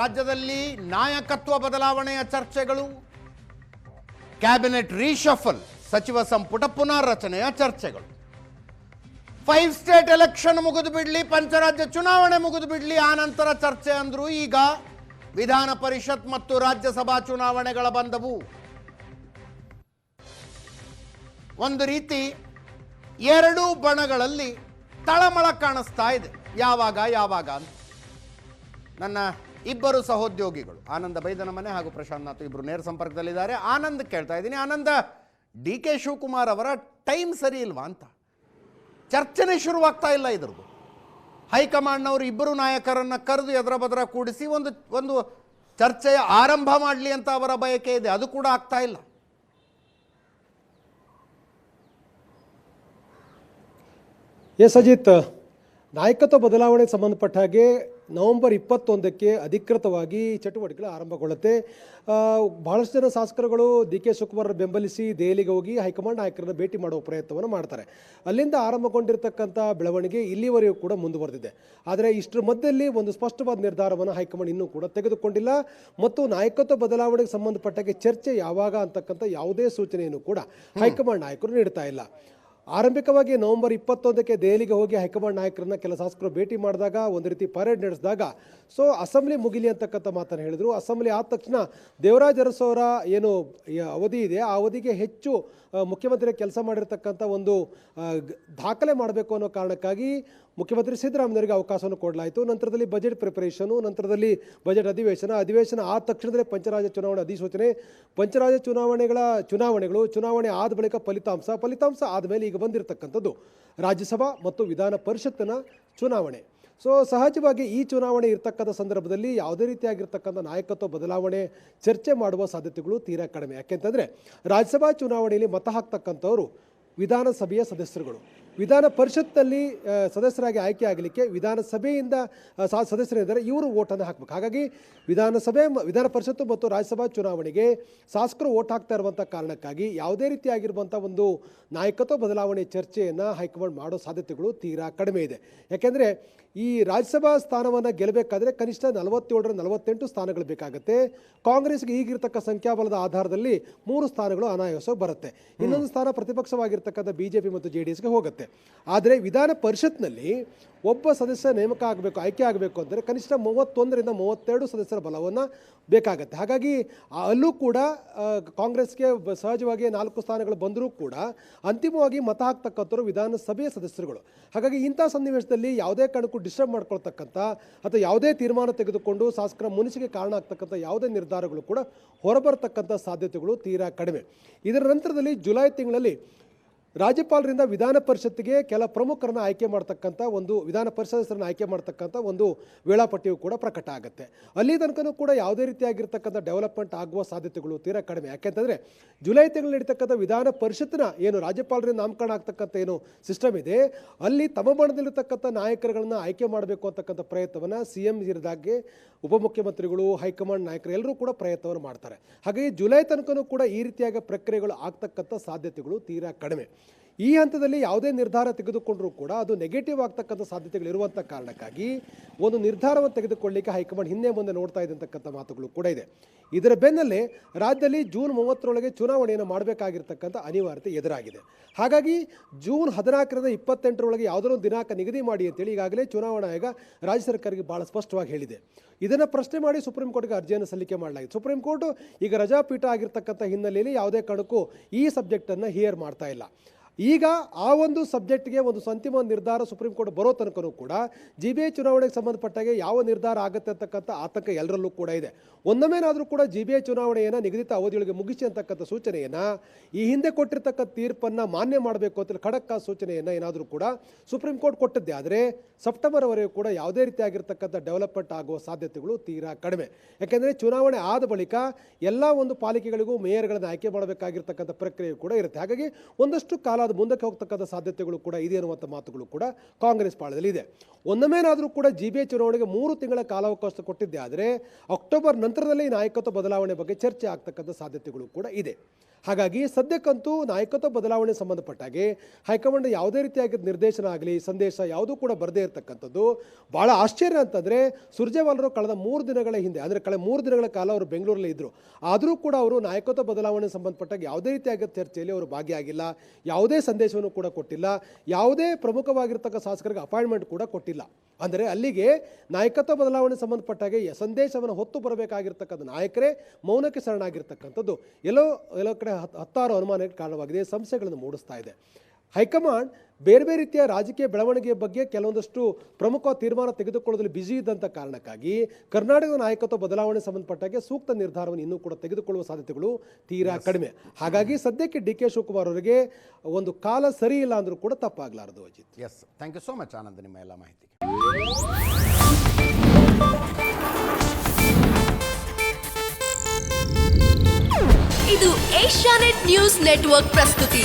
ರಾಜ್ಯದಲ್ಲಿ ನಾಯಕತ್ವ ಬದಲಾವಣೆಯ ಚರ್ಚೆಗಳು, ಕ್ಯಾಬಿನೆಟ್ ರೀಶಫಲ್, ಸಚಿವ ಸಂಪುಟ ಪುನರ್ರಚನೆಯ ಚರ್ಚೆಗಳು, 5 ಸ್ಟೇಟ್ ಎಲೆಕ್ಷನ್ ಮುಗಿದು ಬಿಡಲಿ, ಪಂಚರಾಜ್ಯ ಚುನಾವಣೆ ಮುಗಿದು ಬಿಡಲಿ, ಆ ನಂತರ ಚರ್ಚೆ ಅಂದ್ರು. ಈಗ ವಿಧಾನ ಪರಿಷತ್ ಮತ್ತು ರಾಜ್ಯಸಭಾ ಚುನಾವಣೆಗಳ ಬಂದವು. ಒಂದು ರೀತಿ ಎರಡೂ ಬಣಗಳಲ್ಲಿ ತಳಮಳ ಕಾಣಿಸ್ತಾ ಇದೆ, ಯಾವಾಗ ಅಂತ. ನನ್ನ ಇಬ್ಬರು ಸಹೋದ್ಯೋಗಿಗಳು ಆನಂದ ಬೈದನ ಮನೆ ಹಾಗೂ ಪ್ರಶಾಂತ್ ನಾಥ್ ಇಬ್ಬರು ನೇರ ಸಂಪರ್ಕದಲ್ಲಿದ್ದಾರೆ. ಆನಂದ್ ಕೇಳ್ತಾ ಇದ್ದೀನಿ. ಆನಂದ, ಡಿ ಕೆ ಶಿವಕುಮಾರ್ ಅವರ ಟೈಮ್ ಸರಿ ಇಲ್ವಾ ಅಂತ ಚರ್ಚೆನೇ ಶುರುವಾಗ್ತಾ ಇಲ್ಲ. ಇದ್ರದ್ದು ಹೈಕಮಾಂಡ್ನವರು ಇಬ್ಬರು ನಾಯಕರನ್ನು ಕರೆದು ಎದರ ಬದರ ಕೂಡಿಸಿ ಒಂದು ಚರ್ಚೆಯ ಆರಂಭ ಮಾಡಲಿ ಅಂತ ಅವರ ಬಯಕೆ ಇದೆ, ಅದು ಕೂಡ ಆಗ್ತಾ ಇಲ್ಲ. ಎಸ್ ಅಜಿತ್, ನಾಯಕತ್ವ ಬದಲಾವಣೆಗೆ ಸಂಬಂಧಪಟ್ಟ ಹಾಗೆ ನವೆಂಬರ್ 21ಕ್ಕೆ ಅಧಿಕೃತವಾಗಿ ಚಟುವಟಿಕೆಗಳು ಆರಂಭಗೊಳ್ಳುತ್ತೆ. ಬಹಳಷ್ಟು ಜನ ಶಾಸಕರುಗಳು ಡಿ ಕೆ ಶಿವಕುಮಾರ್ ಬೆಂಬಲಿಸಿ ದೆಹಲಿಗೆ ಹೋಗಿ ಹೈಕಮಾಂಡ್ ನಾಯಕರನ್ನು ಭೇಟಿ ಮಾಡುವ ಪ್ರಯತ್ನವನ್ನು ಮಾಡ್ತಾರೆ. ಅಲ್ಲಿಂದ ಆರಂಭಗೊಂಡಿರ್ತಕ್ಕಂಥ ಬೆಳವಣಿಗೆ ಇಲ್ಲಿವರೆಗೂ ಕೂಡ ಮುಂದುವರೆದಿದೆ. ಆದರೆ ಇಷ್ಟರ ಮಧ್ಯದಲ್ಲಿ ಒಂದು ಸ್ಪಷ್ಟವಾದ ನಿರ್ಧಾರವನ್ನು ಹೈಕಮಾಂಡ್ ಇನ್ನೂ ಕೂಡ ತೆಗೆದುಕೊಂಡಿಲ್ಲ ಮತ್ತು ನಾಯಕತ್ವ ಬದಲಾವಣೆಗೆ ಸಂಬಂಧಪಟ್ಟಾಗೆ ಚರ್ಚೆ ಯಾವಾಗ ಅಂತಕ್ಕಂಥ ಯಾವುದೇ ಸೂಚನೆಯನ್ನು ಕೂಡ ಹೈಕಮಾಂಡ್ ನಾಯಕರು ನೀಡ್ತಾ ಇಲ್ಲ. ಆರಂಭಿಕವಾಗಿ ನವೆಂಬರ್ 21ಕ್ಕೆ ದೆಹಲಿಗೆ ಹೋಗಿ ಹೈಕಮಾಂಡ್ ನಾಯಕರನ್ನ ಕೆಲ ಶಾಸಕರು ಭೇಟಿ ಮಾಡಿದಾಗ ಒಂದು ರೀತಿ ಪರೇಡ್ ನಡೆಸಿದಾಗ ಅಸೆಂಬ್ಲಿ ಮುಗಿಲಿ ಅಂತಕ್ಕಂಥ ಮಾತನ್ನು ಹೇಳಿದರು. ಅಸೆಂಬ್ಲಿ ಆದ ತಕ್ಷಣ ದೇವರಾಜ ಅರಸು ಅವರ ಏನು ಅವಧಿ ಇದೆ ಆ ಅವಧಿಗೆ ಹೆಚ್ಚು ಮುಖ್ಯಮಂತ್ರಿ ಕೆಲಸ ಮಾಡಿರ್ತಕ್ಕಂಥ ಒಂದು ದಾಖಲೆ ಮಾಡಬೇಕು ಅನ್ನೋ ಕಾರಣಕ್ಕಾಗಿ ಮುಖ್ಯಮಂತ್ರಿ ಸಿದ್ದರಾಮಯ್ಯರಿಗೆ ಅವಕಾಶವನ್ನು ಕೊಡಲಾಯಿತು. ನಂತರದಲ್ಲಿ ಬಜೆಟ್ ಪ್ರಿಪರೇಷನು, ನಂತರದಲ್ಲಿ ಬಜೆಟ್ ಅಧಿವೇಶನ ಆದ ತಕ್ಷಣದಲ್ಲೇ ಪಂಚರಾಜ್ಯ ಚುನಾವಣೆ ಅಧಿಸೂಚನೆ, ಪಂಚರಾಜ್ಯ ಚುನಾವಣೆ ಆದ ಬಳಿಕ ಫಲಿತಾಂಶ ಆದಮೇಲೆ ಈಗ ಬಂದಿರತಕ್ಕಂಥದ್ದು ರಾಜ್ಯಸಭಾ ಮತ್ತು ವಿಧಾನ ಪರಿಷತ್ತಿನ ಚುನಾವಣೆ. ಸಹಜವಾಗಿ ಈ ಚುನಾವಣೆ ಇರ್ತಕ್ಕಂಥ ಸಂದರ್ಭದಲ್ಲಿ ಯಾವುದೇ ರೀತಿಯಾಗಿರ್ತಕ್ಕಂಥ ನಾಯಕತ್ವ ಬದಲಾವಣೆ ಚರ್ಚೆ ಮಾಡುವ ಸಾಧ್ಯತೆಗಳು ತೀರಾ ಕಡಿಮೆ. ಯಾಕೆಂತಂದರೆ ರಾಜ್ಯಸಭಾ ಚುನಾವಣೆಯಲ್ಲಿ ಮತ ಹಾಕ್ತಕ್ಕಂಥವರು ವಿಧಾನಸಭೆಯ ಸದಸ್ಯರುಗಳು. ವಿಧಾನ ಪರಿಷತ್ನಲ್ಲಿ ಸದಸ್ಯರಾಗಿ ಆಯ್ಕೆ ಆಗಲಿಕ್ಕೆ ವಿಧಾನಸಭೆಯಿಂದ ಸದಸ್ಯರಿದ್ದಾರೆ, ಇವರು ಓಟನ್ನು ಹಾಕಬೇಕು. ಹಾಗಾಗಿ ವಿಧಾನ ಪರಿಷತ್ತು ಮತ್ತು ರಾಜ್ಯಸಭಾ ಚುನಾವಣೆಗೆ ಶಾಸಕರು ಓಟ್ ಹಾಕ್ತಾ ಇರುವಂಥ ಕಾರಣಕ್ಕಾಗಿ ಯಾವುದೇ ರೀತಿಯಾಗಿರುವಂಥ ಒಂದು ನಾಯಕತ್ವ ಬದಲಾವಣೆ ಚರ್ಚೆಯನ್ನು ಹೈಕಮಾಂಡ್ ಮಾಡೋ ಸಾಧ್ಯತೆಗಳು ತೀರಾ ಕಡಿಮೆ ಇದೆ. ಯಾಕೆಂದರೆ ಈ ರಾಜ್ಯಸಭಾ ಸ್ಥಾನವನ್ನು ಗೆಲ್ಲಬೇಕಾದ್ರೆ ಕನಿಷ್ಠ 47-48 ಸ್ಥಾನಗಳು ಬೇಕಾಗುತ್ತೆ. ಕಾಂಗ್ರೆಸ್ಗೆ ಈಗಿರ್ತಕ್ಕ ಸಂಖ್ಯಾಬಲದ ಆಧಾರದಲ್ಲಿ 3 ಸ್ಥಾನಗಳು ಅನಾಯಾಸ ಬರುತ್ತೆ. ಇನ್ನೊಂದು ಸ್ಥಾನ ಪ್ರತಿಪಕ್ಷವಾಗಿರ್ತಕ್ಕಂಥ ಬಿಜೆಪಿ ಮತ್ತು JDSಗೆ ಹೋಗುತ್ತೆ. ಆದರೆ ವಿಧಾನ ಪರಿಷತ್ನಲ್ಲಿ ಒಬ್ಬ ಸದಸ್ಯ ನೇಮಕ ಆಗಬೇಕು, ಆಯ್ಕೆ ಆಗಬೇಕು ಅಂದರೆ ಕನಿಷ್ಠ 31-32 ಸದಸ್ಯರ ಬಲವನ್ನು ಬೇಕಾಗತ್ತೆ. ಹಾಗಾಗಿ ಅಲ್ಲೂ ಕೂಡ ಕಾಂಗ್ರೆಸ್ಗೆ ಸಹಜವಾಗಿ 4 ಸ್ಥಾನಗಳು ಬಂದರೂ ಕೂಡ ಅಂತಿಮವಾಗಿ ಮತ ಹಾಕ್ತಕ್ಕಂಥವ್ರು ವಿಧಾನಸಭೆಯ ಸದಸ್ಯರುಗಳು. ಹಾಗಾಗಿ ಇಂಥ ಸನ್ನಿವೇಶದಲ್ಲಿ ಯಾವುದೇ ಕಾರಣಕ್ಕೂ ಡಿಸ್ಟರ್ಬ್ ಮಾಡ್ಕೊಳ್ತಕ್ಕಂಥ ಅಥವಾ ಯಾವುದೇ ತೀರ್ಮಾನ ತೆಗೆದುಕೊಂಡು ಶಾಸಕರ ಮುನಿಸಿಗೆ ಕಾರಣ ಆಗ್ತಕ್ಕಂಥ ಯಾವುದೇ ನಿರ್ಧಾರಗಳು ಕೂಡ ಹೊರಬರ್ತಕ್ಕಂಥ ಸಾಧ್ಯತೆಗಳು ತೀರಾ ಕಡಿಮೆ. ಇದರ ನಂತರದಲ್ಲಿ ಜುಲೈ ತಿಂಗಳಲ್ಲಿ ರಾಜ್ಯಪಾಲರಿಂದ ವಿಧಾನ ಪರಿಷತ್ತಿಗೆ ಕೆಲ ಪ್ರಮುಖರನ್ನು ಆಯ್ಕೆ ಮಾಡ್ತಕ್ಕಂಥ ವಿಧಾನ ಪರಿಷತ್ ಆಯ್ಕೆ ಮಾಡ್ತಕ್ಕಂಥ ಒಂದು ವೇಳಾಪಟ್ಟಿಯು ಕೂಡ ಪ್ರಕಟ ಆಗುತ್ತೆ. ಅಲ್ಲಿ ತನಕನೂ ಕೂಡ ಯಾವುದೇ ರೀತಿಯಾಗಿರ್ತಕ್ಕಂಥ ಡೆವಲಪ್ಮೆಂಟ್ ಆಗುವ ಸಾಧ್ಯತೆಗಳು ತೀರಾ ಕಡಿಮೆ. ಯಾಕೆಂತಂದರೆ ಜುಲೈ ತಿಂಗಳು ನಡೀತಕ್ಕಂಥ ವಿಧಾನ ಪರಿಷತ್ತಿನ ಏನು ರಾಜ್ಯಪಾಲರಿಂದ ನಾಮಕರಣ ಆಗ್ತಕ್ಕಂಥ ಏನು ಸಿಸ್ಟಮ್ ಇದೆ, ಅಲ್ಲಿ ತಮ್ಮ ಬಣದಲ್ಲಿರ್ತಕ್ಕಂಥ ನಾಯಕರುಗಳನ್ನು ಆಯ್ಕೆ ಮಾಡಬೇಕು ಅಂತಕ್ಕಂಥ ಪ್ರಯತ್ನವನ್ನು CM ಇರಿದಾಗೆ ಉಪಮುಖ್ಯಮಂತ್ರಿಗಳು, ಹೈಕಮಾಂಡ್ ನಾಯಕರು ಎಲ್ಲರೂ ಕೂಡ ಪ್ರಯತ್ನವನ್ನು ಮಾಡ್ತಾರೆ. ಹಾಗಾಗಿ ಜುಲೈ ತನಕನೂ ಕೂಡ ಈ ರೀತಿಯಾದ ಪ್ರಕ್ರಿಯೆಗಳು ಆಗ್ತಕ್ಕಂಥ ಸಾಧ್ಯತೆಗಳು ತೀರಾ ಕಡಿಮೆ. ಈ ಹಂತದಲ್ಲಿ ಯಾವುದೇ ನಿರ್ಧಾರ ತೆಗೆದುಕೊಂಡರೂ ಕೂಡ ಅದು ನೆಗೆಟಿವ್ ಆಗ್ತಕ್ಕಂಥ ಸಾಧ್ಯತೆಗಳು ಇರುವಂಥ ಕಾರಣಕ್ಕಾಗಿ ಒಂದು ನಿರ್ಧಾರವನ್ನು ತೆಗೆದುಕೊಳ್ಳಲಿಕ್ಕೆ ಹೈಕಮಾಂಡ್ ಹಿಂದೆ ಮುಂದೆ ನೋಡ್ತಾ ಇದೆ ಅಂತಕ್ಕಂಥ ಮಾತುಗಳು ಕೂಡ ಇದೆ. ಇದರ ಬೆನ್ನಲ್ಲೇ ರಾಜ್ಯದಲ್ಲಿ ಜೂನ್ 30ರೊಳಗೆ ಚುನಾವಣೆಯನ್ನು ಮಾಡಬೇಕಾಗಿರ್ತಕ್ಕಂಥ ಅನಿವಾರ್ಯತೆ ಎದುರಾಗಿದೆ. ಹಾಗಾಗಿ ಜೂನ್ 14ರಿಂದ 28ರೊಳಗೆ ಯಾವುದೋ ಒಂದು ದಿನಾಂಕ ನಿಗದಿ ಮಾಡಿ ಅಂತೇಳಿ ಈಗಾಗಲೇ ಚುನಾವಣಾ ಆಯೋಗ ರಾಜ್ಯ ಸರ್ಕಾರಕ್ಕೆ ಭಾಳ ಸ್ಪಷ್ಟವಾಗಿ ಹೇಳಿದೆ. ಇದನ್ನು ಪ್ರಶ್ನೆ ಮಾಡಿ ಸುಪ್ರೀಂ ಕೋರ್ಟ್ಗೆ ಅರ್ಜಿಯನ್ನು ಸಲ್ಲಿಕೆ ಮಾಡಲಾಗಿದೆ. ಸುಪ್ರೀಂ ಕೋರ್ಟ್ ಈಗ ರಜಾಪೀಠ ಆಗಿರ್ತಕ್ಕಂಥ ಹಿನ್ನೆಲೆಯಲ್ಲಿ ಯಾವುದೇ ಕಾರಣಕ್ಕೂ ಈ ಸಬ್ಜೆಕ್ಟನ್ನು ಹಿಯರ್ ಮಾಡ್ತಾ ಇಲ್ಲ. ಈಗ ಆ ಒಂದು ಸಬ್ಜೆಕ್ಟ್ಗೆ ಒಂದು ಅಂತಿಮ ನಿರ್ಧಾರ ಸುಪ್ರೀಂ ಕೋರ್ಟ್ ಬರೋ ತನಕನೂ ಕೂಡ GBI ಚುನಾವಣೆಗೆ ಸಂಬಂಧಪಟ್ಟಾಗೆ ಯಾವ ನಿರ್ಧಾರ ಆಗುತ್ತೆ ಅಂತಕ್ಕಂಥ ಆತಂಕ ಎಲ್ಲರಲ್ಲೂ ಕೂಡ ಇದೆ. ಒಂದೊಮ್ಮೆನಾದರೂ ಕೂಡ GBI ಚುನಾವಣೆಯನ್ನು ನಿಗದಿತ ಅವಧಿಯೊಳಗೆ ಮುಗಿಸಿ ಅಂತಕ್ಕಂಥ ಸೂಚನೆಯನ್ನು ಈ ಹಿಂದೆ ಕೊಟ್ಟಿರ್ತಕ್ಕಂಥ ತೀರ್ಪನ್ನು ಮಾನ್ಯ ಮಾಡಬೇಕು ಅಂತ ಖಡಕ್ ಸೂಚನೆಯನ್ನು ಏನಾದರೂ ಕೂಡ ಸುಪ್ರೀಂ ಕೋರ್ಟ್ ಕೊಟ್ಟಿದ್ದೆ ಆದರೆ ಸೆಪ್ಟೆಂಬರ್ವರೆಗೂ ಕೂಡ ಯಾವುದೇ ರೀತಿಯಾಗಿರ್ತಕ್ಕಂಥ ಡೆವಲಪ್ಮೆಂಟ್ ಆಗುವ ಸಾಧ್ಯತೆಗಳು ತೀರಾ ಕಡಿಮೆ. ಯಾಕೆಂದರೆ ಚುನಾವಣೆ ಆದ ಬಳಿಕ ಎಲ್ಲ ಒಂದು ಪಾಲಿಕೆಗಳಿಗೂ ಮೇಯರ್ಗಳನ್ನು ಆಯ್ಕೆ ಮಾಡಬೇಕಾಗಿರ್ತಕ್ಕಂಥ ಪ್ರಕ್ರಿಯೆ ಕೂಡ ಇರುತ್ತೆ. ಹಾಗಾಗಿ ಒಂದಷ್ಟು ಕಾಲ ಅದು ಮುಂದಕ್ಕೆ ಹೋಗ್ತಕ್ಕಂಥ ಸಾಧ್ಯತೆಗಳು ಕೂಡ ಇದೆ ಅನ್ನುವಂಥ ಮಾತುಗಳು ಕೂಡ ಕಾಂಗ್ರೆಸ್ ಪಾಳದಲ್ಲಿ ಇದೆ. ಒಂದೊಮ್ಮೆನಾದರೂ ಕೂಡ GBI ಚುನಾವಣೆಗೆ 3 ತಿಂಗಳ ಕಾಲಾವಕಾಶ ಕೊಟ್ಟಿದ್ದೆ ಆದರೆ ಅಕ್ಟೋಬರ್ ನಂತರದಲ್ಲಿ ನಾಯಕತ್ವ ಬದಲಾವಣೆ ಬಗ್ಗೆ ಚರ್ಚೆ ಆಗ್ತಕ್ಕಂಥ ಸಾಧ್ಯತೆಗಳು ಕೂಡ ಇದೆ. ಹಾಗಾಗಿ ಸದ್ಯಕ್ಕಂತೂ ನಾಯಕತ್ವ ಬದಲಾವಣೆ ಸಂಬಂಧಪಟ್ಟ ಹಾಗೆ ಹೈಕಮಾಂಡ್ ಯಾವುದೇ ರೀತಿಯಾಗಿ ನಿರ್ದೇಶನ ಆಗಲಿ ಸಂದೇಶ ಯಾವುದೂ ಕೂಡ ಬರದೇ ಇರತಕ್ಕಂಥದ್ದು ಭಾಳ ಆಶ್ಚರ್ಯ ಅಂತಂದರೆ ಸುರ್ಜೇವಾಲರು ಕಳೆದ 3 ದಿನಗಳ ಹಿಂದೆ ಅಂದರೆ ಕಳೆದ 3 ದಿನಗಳ ಕಾಲ ಅವರು ಬೆಂಗಳೂರಲ್ಲಿ ಇದ್ದರು. ಆದರೂ ಕೂಡ ಅವರು ನಾಯಕತ್ವ ಬದಲಾವಣೆ ಸಂಬಂಧಪಟ್ಟಾಗ ಯಾವುದೇ ರೀತಿಯಾದ ಚರ್ಚೆಯಲ್ಲಿ ಅವರು ಭಾಗಿಯಾಗಿಲ್ಲ, ಯಾವುದೇ ಸಂದೇಶವನ್ನು ಕೂಡ ಕೊಟ್ಟಿಲ್ಲ, ಯಾವುದೇ ಪ್ರಮುಖವಾಗಿರ್ತಕ್ಕ ಶಾಸಕರಿಗೆ ಅಪಾಯಿಂಟ್ಮೆಂಟ್ ಕೂಡ ಕೊಟ್ಟಿಲ್ಲ. ಅಂದರೆ ಅಲ್ಲಿಗೆ ನಾಯಕತ್ವ ಬದಲಾವಣೆ ಸಂಬಂಧಪಟ್ಟಾಗೆ ಸಂದೇಶವನ್ನು ಹೊತ್ತು ಬರಬೇಕಾಗಿರ್ತಕ್ಕಂಥ ನಾಯಕರೇ ಮೌನಕ್ಕೆ ಶರಣಾಗಿರ್ತಕ್ಕಂಥದ್ದು ಎಲ್ಲೋ ಕಡೆ ಹತ್ತಾರು ಅನುಮಾನಕ್ಕೆ ಕಾರಣವಾಗಿದೆ, ಸಂಶಯಗಳನ್ನು ಮೂಡಿಸ್ತಾ ಇದೆ. ಹೈಕಮಾಂಡ್ ಬೇರೆ ಬೇರೆ ರೀತಿಯ ರಾಜಕೀಯ ಬೆಳವಣಿಗೆಯ ಬಗ್ಗೆ ಕೆಲವೊಂದಷ್ಟು ಪ್ರಮುಖ ತೀರ್ಮಾನ ತೆಗೆದುಕೊಳ್ಳೋದ್ರಲ್ಲಿ ಬ್ಯುಸಿ ಇದ್ದಂಥ ಕಾರಣಕ್ಕಾಗಿ ಕರ್ನಾಟಕದ ನಾಯಕತ್ವ ಬದಲಾವಣೆ ಸಂಬಂಧಪಟ್ಟಾಗೆ ಸೂಕ್ತ ನಿರ್ಧಾರವನ್ನು ಇನ್ನೂ ಕೂಡ ತೆಗೆದುಕೊಳ್ಳುವ ಸಾಧ್ಯತೆಗಳು ತೀರಾ ಕಡಿಮೆ. ಹಾಗಾಗಿ ಸದ್ಯಕ್ಕೆ ಡಿ ಕೆ ಶಿವಕುಮಾರ್ ಅವರಿಗೆ ಒಂದು ಕಾಲ ಸರಿ ಇಲ್ಲ ಅಂದರೂ ಕೂಡ ತಪ್ಪಾಗಲಾರದು. Ajit, yes, thank you so much Anand ನಿಮ್ಮ ಎಲ್ಲ ಮಾಹಿತಿಗೆ. ಇದು ಏಷ್ಯಾನೆಟ್ ನ್ಯೂಸ್ ನೆಟ್ವರ್ಕ್ ಪ್ರಸ್ತುತಿ.